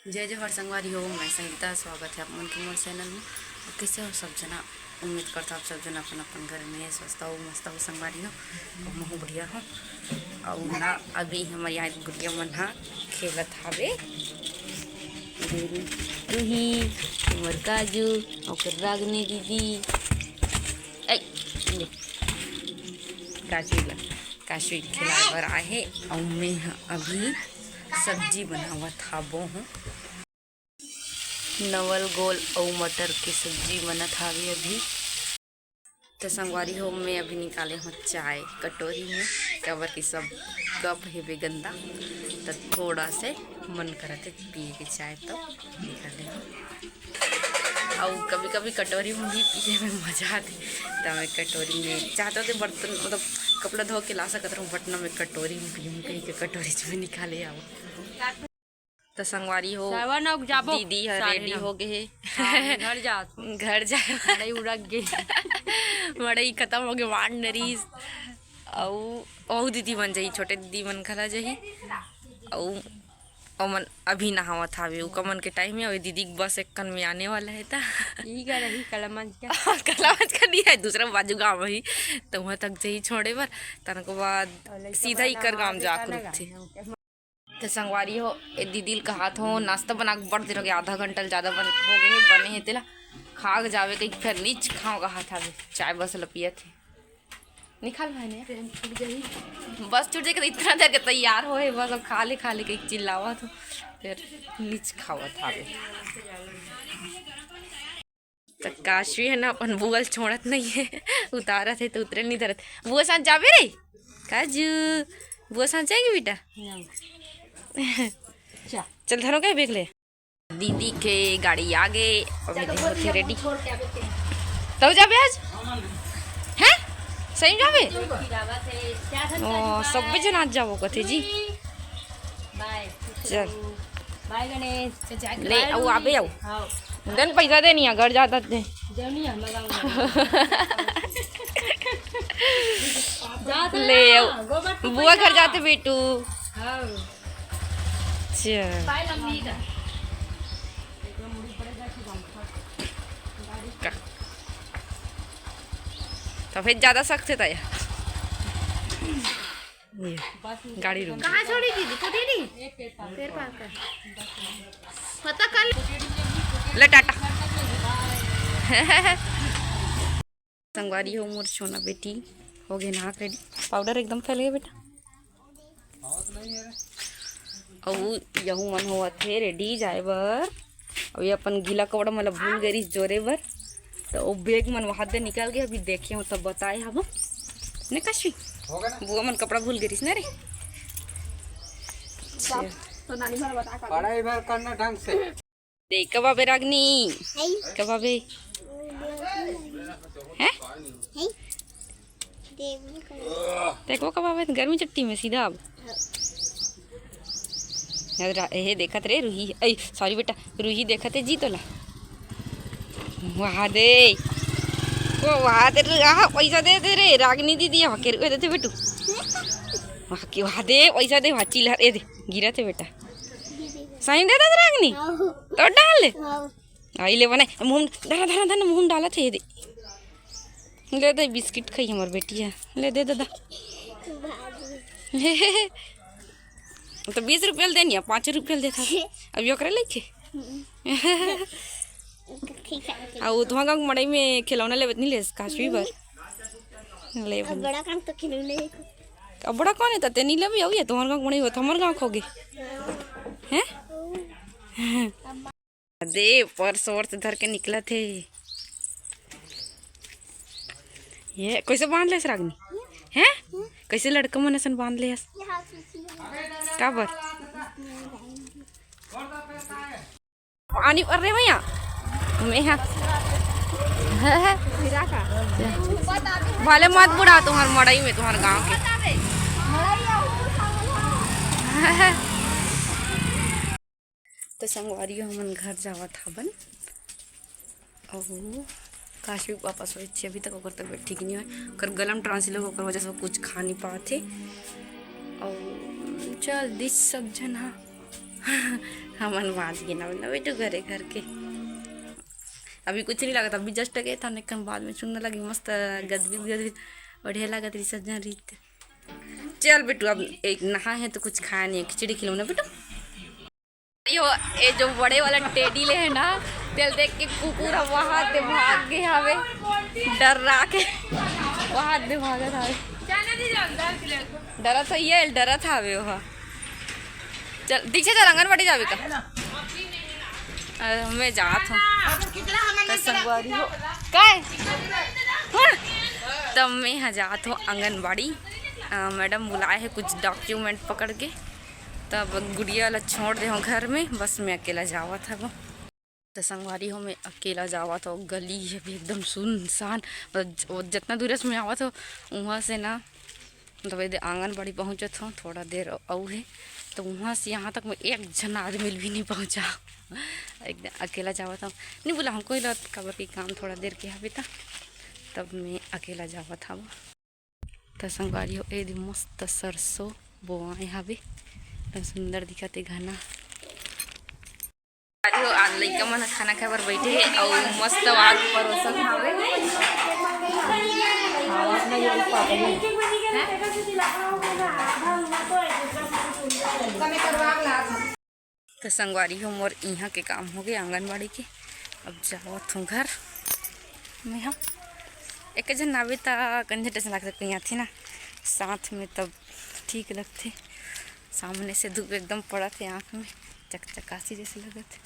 जय जवाहर संगवारी हो। मैं संगीता, स्वागत है आप मन के मोर चैनल में। और कैसे हो सब जना? उम्मीद करता आप सब जना अपन अपन घर में स्वस्थ हो, मस्त हो संगवारी हो। और मैं बढ़िया हूँ। और ना अभी हमारे यहाँ गुड़िया मन हा खेलत हावे रूही उमर काजू और रागनी दीदी काशवी खिलाए बर आए। और मैं अभी सब्जी बनावत हाबो हूँ। नवल गोल और मटर की सब्जी बनत हावे अभी। तो संगवारी हो मैं अभी निकाले हूँ चाय कटोरी में। कवर की सब कप है बेगंदा तो थोड़ा से मन करते पिए के चाय तो निकाले हूँ। और कभी कभी कटोरी में भी पिए में मजा आती तो मैं कटोरी में चाहते थे बर्तन मतलब कपड़ा धो के ला सकता हूँ बट ना मैं कटोरी में पीऊँ कहीं के कटोरी से भी निकाले आओ। तो संगवारी हो दीदी रेडी हो गए घर जा उड़क गए मड़ई खत्म हो गए वाण नरीस और दीदी बन जाई छोटे दीदी मन खला जाही और मन अभी नहावत हावे उ कमन के टाइम में और दीदी बस एक कन में आने वाला है ता रही कलामंज का नहीं है दूसरा बाजू गाँव ही तो वहाँ तक जाही छोड़े बर तन को बाद सीधा ही कर गाँव जाकर थे। तो संगवारी हो ए दीदी का हाथ हो नाश्ता बना के बढ़ देरोगे आधा घंटा ज़्यादा हो गए बने हैं तेला खा के जावे कहीं फिर नीच खाओ का हाथ आवे चाय बस लपिया थे निकाल भाई ने बस छूट जाए इतना देर के तैयार हो है बस अब खा ले कहीं चिल्लावा तो फिर नीच खावा था। तो काशवी है ना अपन बुगल छोड़त नहीं है उतारा थे तो उतरे नहीं धरत बुआ साथ जावे रे काजू बुआ साथ जाएगी बेटा चल धरो क्या बेग ले दीदी के गाड़ी आ गए अभी होते रेडी तब जाबे आज हैं सही जाबे ओ सब जन आज जाओ कथे जी चल बाय गणेश ले आओ आबे आओ दन पैसा दे नहीं घर जाता दे ले आओ बुआ घर जाते बेटू तो फिर ज्यादा सख्त था यार गाड़ी रुक कहाँ छोड़ी दीदी कुटी पैर पार कर पता कर ले टाटा संगवारी हो मोर सोना बेटी हो गए नहा रेडी पाउडर एकदम फैल गया बेटा और यहू मन हुआ थे रेडी जाए बर और ये अपन गीला कपड़ा मतलब भूल गई जोरे बर तो वो बैग मन वहाँ दे निकाल गया अभी देखे हो तब बताए हम ने काशवी बुआ मन कपड़ा भूल गई ना रे तो नानी भर बता पढ़ाई भर करना ढंग से देख कब आबे रागनी कब आबे हैं देखो कब आबे गर्मी चट्टी में सीधा अब ये देखत रे रूही ऐ सॉरी बेटा रूही देखत है जी तोला वहाँ दे वो वहाँ दे पैसा दे दे रे रागनी दीदी वहाँ के रुपये देते बेटू वहाँ दे पैसा दे वहाँ चिल्ला दे गिरा थे बेटा सही दे दे रागनी तो डाल ले आई ले बना मुँह धरा धरा धरा मुँह डाला थे दे ले दे बिस्किट खाई हमार बेटी है ले दे दादा तो 20 रुपये देनी है 5 रुपये देता अभी ओकरा लेके और तुम गाँव मड़ई में खिलौना ले नहीं ले काशवी बर ले बड़ा काम तो खिलौने अब बड़ा कौन है तते नीला भी आउए तुम्हारे गाँव मड़ई हो तुम्हारे गाँव खोगे हैं दे पर्स वर्स धर के निकला थे ये कैसे बांध ले रागनी हैं कैसे लड़का मन ऐसा बांध ले का बर पानी पर रे भैया मैं हाँ भले मत बुढ़ा तुम्हारे मड़ई में तुम्हारे गांव के तो संगवारी हमन घर जावा था बन और काशवी पापा सोचे अभी तक ओकर तबियत ठीक नहीं है कर गलम ट्रांसलेट होकर वजह से कुछ खा नहीं पाते और चल दिस सब जन हाँ हमन बाज के ना बेटू घरे घर के अभी कुछ नहीं लगा था, अभी जस्ट गए था निकल बाद में सुनने लगी मस्त गदबिद गदबिद बढ़िया लगा रही सजना रीत। चल बेटू अब एक नहा है तो कुछ खाया नहीं है, खिचड़ी खिलो ना बेटू। ये जो बड़े वाला टेडी ले है ना, तेल देख के कुकुर वहां से भाग गए हवे डर रहा के वहां से भागा था डरा था ये डरा था वे वहाँ। चल दीक्षा चल आंगनबाड़ी जावे का मैं जात हूँ संगवारी हो काय तब मैं यहाँ जात हूँ आंगनबाड़ी। मैडम बुलाए है कुछ डॉक्यूमेंट पकड़ के, तब गुड़िया वाला छोड़ दे हूँ घर में, बस मैं अकेला जावा था वो। तो संगवारी हो मैं अकेला जावा था, गली है भी एकदम सुनसान, मतलब जितना दूर से मैं आवा था वहाँ से ना मतलब आंगनबाड़ी पहुँचत हूँ थोड़ा देर और है, तो वहाँ से यहाँ तक मैं एक जन आदमी भी नहीं पहुँचा। एकदम अकेला जावा था, नहीं बोला हमको ही लत कबर की काम थोड़ा देर के यहाँ था, तब मैं अकेला जावा था वो। तो संगवारी हो ए मस्त सरसों बोआ यहाँ भी एकदम सुंदर दिखते घना। लइका मन खाना खाए बर बैठे है और मस्त आग परोसन हावे तो संगवारी हो मोर यहाँ के काम हो गए आंगनबाड़ी के, अब जाओ तुम घर में। हम एक जन आवे ता कंजे टेंशन लग सकते यहाँ थी ना साथ में, तब ठीक लगते। सामने से धूप एकदम पड़ा थे आँख में चकचकासी जैसे लगे थे।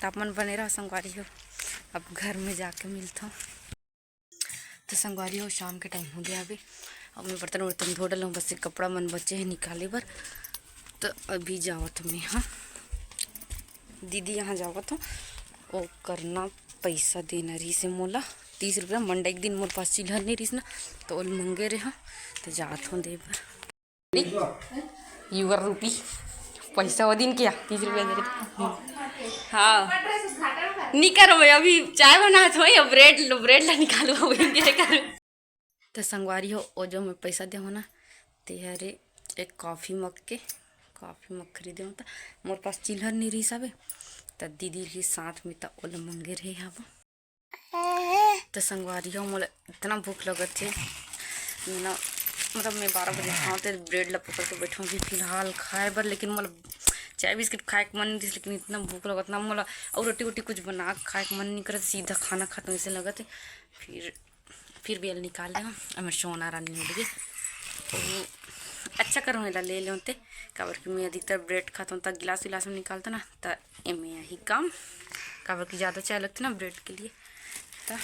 तापमान बने रहा संगवारी हो, अब घर में जाके मिलता हूँ। तो संगवारी हो शाम के टाइम हो गया अभी, अब मैं बर्तन वर्तन धो डालूँ, बस कपड़ा मन बचे हैं निकाले बर। तो अभी जावत मैं यहाँ दीदी यहाँ जावत हूँ, वो करना पैसा देना रही से मोला 30 रुपया मंडे एक दिन मोर पास चिल्हर नहीं रही ना, तो वो मंगे रहे तो जात हूँ दे बर यूर रूपी पैसा वो दिन क्या 30 रुपया दे रहे। हाँ नहीं करो मैं अभी चाय बना तो ब्रेड ला निकालू वही करूँ। तो संगवारी हो वो जो मैं पैसा दे हो ना तेरे एक कॉफ़ी मग खरीदे हो, तो मोर पास चिल्हर नहीं रही सब, तो दीदी के साथ में तो ओला मंगे रहे हब। तो संगवारी हो मोला इतना भूख लगत थे मैं मतलब मैं 12 बजे खाऊँ तो ब्रेड ला पकड़ के बैठूँ भी फिलहाल खाए बर, लेकिन मोला चाय बिस्किट खाए के मन नहीं थी, लेकिन इतना भूख लगत ना मोला और रोटी वोटी कुछ बना खाए के मन नहीं करत, सीधा खाना खाता ऐसे लगत है। फिर भी निकाले हम हमें सोना रानी उड़ गई तो अच्छा करूँ एला ले लेते काबर कि मैं अधिकतर ब्रेड खाता हूँ, तब गिलास विलास में निकालता ना तो एमें यही काम काबर कि ज़्यादा चाय लगती ना ब्रेड के लिए। तो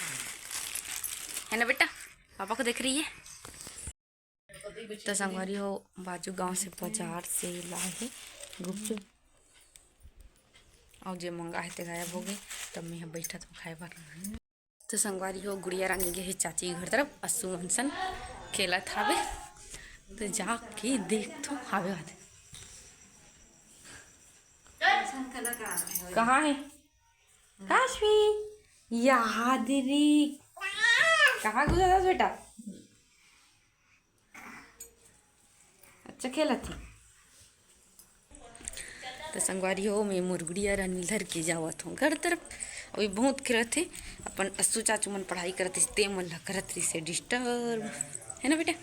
है ना बेटा पापा को देख रही है। तो संगवारी हो बाजू गांव से बाजार से लाए है गुपचुप और जो मंगा है तो गायब हो गए, तब मैं यहाँ बैठा तो खाए बार। तो संगवारी हो गुड़िया रानी गए है चाची घर तरफ अस्सू मनसन खेला था वे, तो जाके देख तो हावे आते कहाँ है काशवी यादरी कहाँ गुजरा था बेटा। अच्छा खेला थी। तो संगवारी हो मैं मुरगुड़िया रानी लर के जावत हूँ घर तरफ, अभी बहुत खेलत थे अपन अस्सू चाचू मन पढ़ाई करते ते मन ला करत रही से डिस्टर्ब है ना बेटा,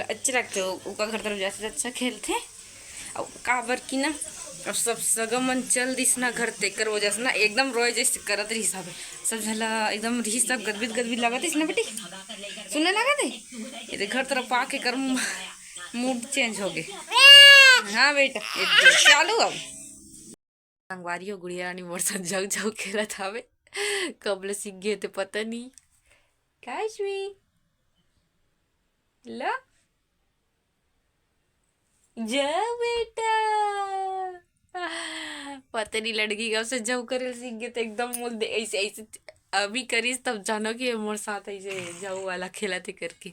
अच्छे लगते हो उनका घर तरफ जैसे अच्छा खेलते और काबर की ना अब सब सगमन चल दिस ना घर तेकर वजह से ना एकदम रोए जैसे करत रही सब झला एकदम रही सब गदबिद लगा थे ना बेटी सुनने लगा थे ये घर तरफ आके कर मूड चेंज हो गए। हाँ बेटा चालू अब संगवारी हो गुड़िया रानी मोर साथ जाऊ खेला था वे कब सीख गए थे पता नहीं। काशवी ला जा बेटा पता नहीं लड़की कब से जाऊ करे सीख गए तो एकदम मोल दे ऐसे ऐसे अभी करीस तब जानो कि मोर साथ ऐसे जाऊ वाला खेला थे करके।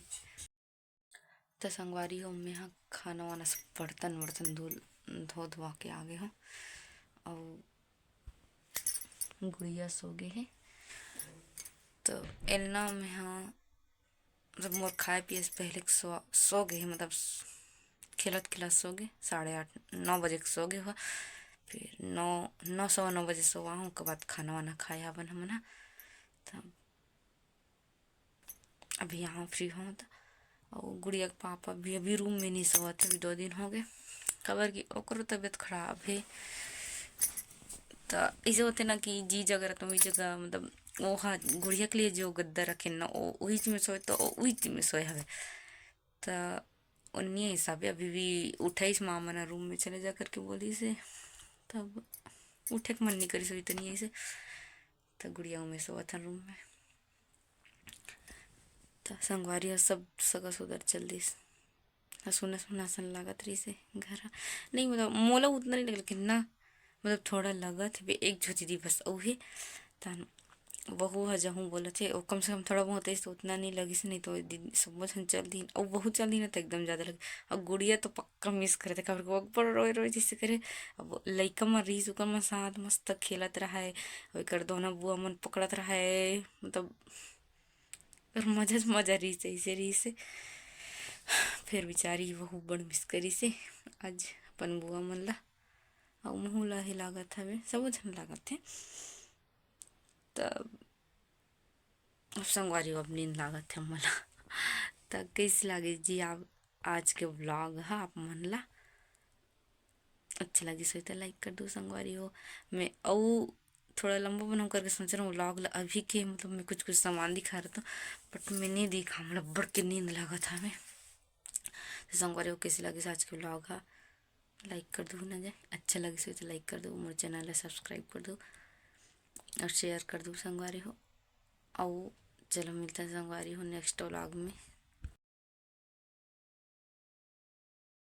तो संगवारी हो मैं यहाँ खाना वाना सब बर्तन वर्तन धो धुआ के आ गए हूँ और गुड़िया सो गए हैं। तो एलना में हाँ मतलब मोर खाए पिए से पहले सो गए हैं, मतलब खिलत खिलत सो गए, 8:30 9 बजे सो गए हुआ। फिर 9 9 सवा 9 बजे सोआ हूँ, उसके बाद खाना वाना खाया बन हमना। तब अभी यहाँ फ्री हूँ। तो और गुड़िया के पापा भी अभी रूम में नहीं सोए थे, अभी 2 दिन हो गए। खबर की ओकरो तबीयत खराब है। तो ऐसे होते ना कि जी जगह रहता वही जगह, मतलब वो हाँ गुड़िया के लिए जो गद्दा रखे ना वो वही में सोए, तो वही में सोए हवे। तो उन्हीं हिसाबे अभी भी उठाईस मामा ना रूम में चले जा करके बोली से। तब उठे के मन नहीं करी सोई, तो नहीं ऐसे। तो गुड़िया में सोआ था रूम में। तो संगवारी और सब सगा सुधर चल दी। सुना सुना सन लागत रही से घर नहीं, मतलब मोला उतना नहीं लग, लेकिन ना मतलब थोड़ा लगत है एक झुची दी बस वही। तन बहू ह जहूँ बोला थे वो कम से कम थोड़ा बहुत ऐसे, तो उतना नहीं लगी से, नहीं तो दिन सुबह से चल दी और बहुत चल दी ना तो एकदम ज़्यादा लगी। और गुड़िया तो पक्का मिस करे थे, खबर को पर रोए रोए जैसे करे। अब लइका में रही सुकर में साथ मस्त खेलत रहा है, और कर दो ना बुआ मन पकड़त रहा है, मतलब और मजा मजा रही से ऐसे रही से। फिर बेचारी वहू बड़ मिस करी से आज अपन बुआ मन ला। और महू ला ही लागत हवे, सब झन लागत है। तब अब संगवारी अब नींद लागत है मला। तब कैसे लागे जी आप आज के व्लॉग है आप मन ला अच्छा लगी सो तो लाइक कर दो संगवारी हो। मैं और थोड़ा लंबा बनाऊँ करके सोच रहा हूँ व्लॉग अभी के, मतलब मैं कुछ कुछ सामान दिखा रहा था बट मैं नहीं दिखा, मतलब बढ़ के नींद लगा था मैं। तो संगवारी हो कैसे लगे आज के व्लॉग है लाइक कर दो ना जाए, अच्छा लगे सो तो लाइक कर दो, मेरे चैनल सब्सक्राइब कर दो और शेयर कर दो संगवारी हो। और चलो मिलते हैं संगवारी हो नेक्स्ट व्लॉग में।